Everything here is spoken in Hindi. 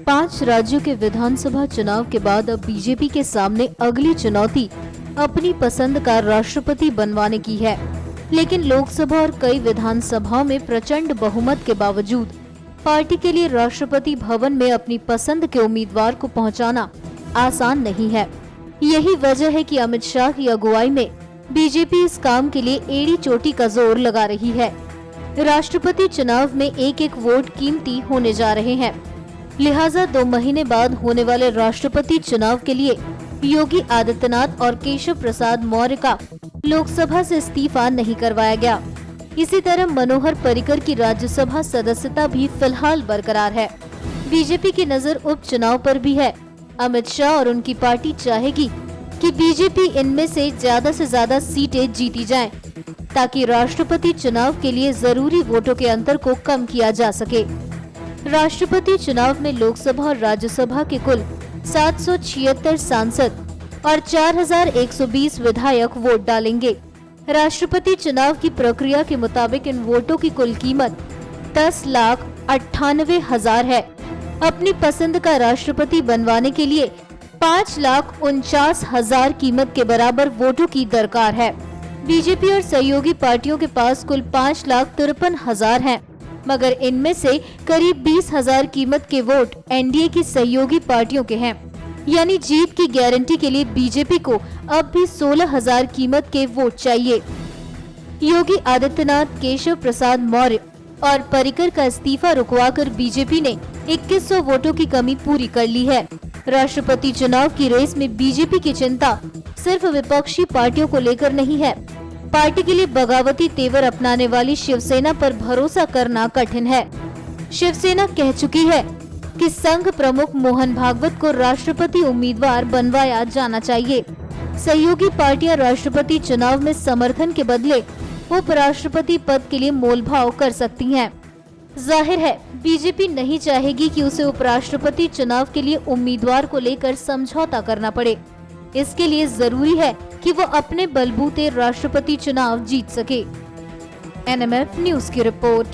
5 राज्यों के विधानसभा चुनाव के बाद अब बीजेपी के सामने अगली चुनौती अपनी पसंद का राष्ट्रपति बनवाने की है। लेकिन लोकसभा और कई विधानसभाओं में प्रचंड बहुमत के बावजूद पार्टी के लिए राष्ट्रपति भवन में अपनी पसंद के उम्मीदवार को पहुंचाना आसान नहीं है। यही वजह है कि अमित शाह की अगुवाई में बीजेपी इस काम के लिए एड़ी चोटी का जोर लगा रही है। राष्ट्रपति चुनाव में एक एक वोट कीमती होने जा रहे हैं, लिहाजा 2 महीने बाद होने वाले राष्ट्रपति चुनाव के लिए योगी आदित्यनाथ और केशव प्रसाद मौर्य का लोकसभा से इस्तीफा नहीं करवाया गया। इसी तरह मनोहर पर्रिकर की राज्यसभा सदस्यता भी फिलहाल बरकरार है। बीजेपी की नजर उपचुनाव पर भी है। अमित शाह और उनकी पार्टी चाहेगी कि बीजेपी इनमें से ज्यादा सीटें जीती जाएं, ताकि राष्ट्रपति चुनाव के लिए जरूरी वोटों के अंतर को कम किया जा सके। राष्ट्रपति चुनाव में लोकसभा और राज्यसभा के कुल 776 सांसद और 4120 विधायक वोट डालेंगे। राष्ट्रपति चुनाव की प्रक्रिया के मुताबिक इन वोटों की कुल कीमत 10,98,000 है। अपनी पसंद का राष्ट्रपति बनवाने के लिए 5,49,000 कीमत के बराबर वोटों की दरकार है। बीजेपी और सहयोगी पार्टियों के पास कुल 5,53,000 हैं, मगर इनमें से करीब 20,000 कीमत के वोट एनडीए की सहयोगी पार्टियों के हैं। यानी जीत की गारंटी के लिए बीजेपी को अब भी 16,000 कीमत के वोट चाहिए। योगी आदित्यनाथ, केशव प्रसाद मौर्य और पर्रिकर का इस्तीफा रुकवाकर बीजेपी ने 2100 वोटों की कमी पूरी कर ली है। राष्ट्रपति चुनाव की रेस में बीजेपी की चिंता सिर्फ विपक्षी पार्टियों को लेकर नहीं है। पार्टी के लिए बगावती तेवर अपनाने वाली शिवसेना पर भरोसा करना कठिन है। शिवसेना कह चुकी है कि संघ प्रमुख मोहन भागवत को राष्ट्रपति उम्मीदवार बनवाया जाना चाहिए। सहयोगी पार्टियां राष्ट्रपति चुनाव में समर्थन के बदले उपराष्ट्रपति पद के लिए मोलभाव कर सकती हैं। जाहिर है बीजेपी नहीं चाहेगी कि उसे उपराष्ट्रपति चुनाव के लिए उम्मीदवार को लेकर समझौता करना पड़े। इसके लिए जरूरी है कि वो अपने बलबूते राष्ट्रपति चुनाव जीत सके। एनएमएफ न्यूज की रिपोर्ट।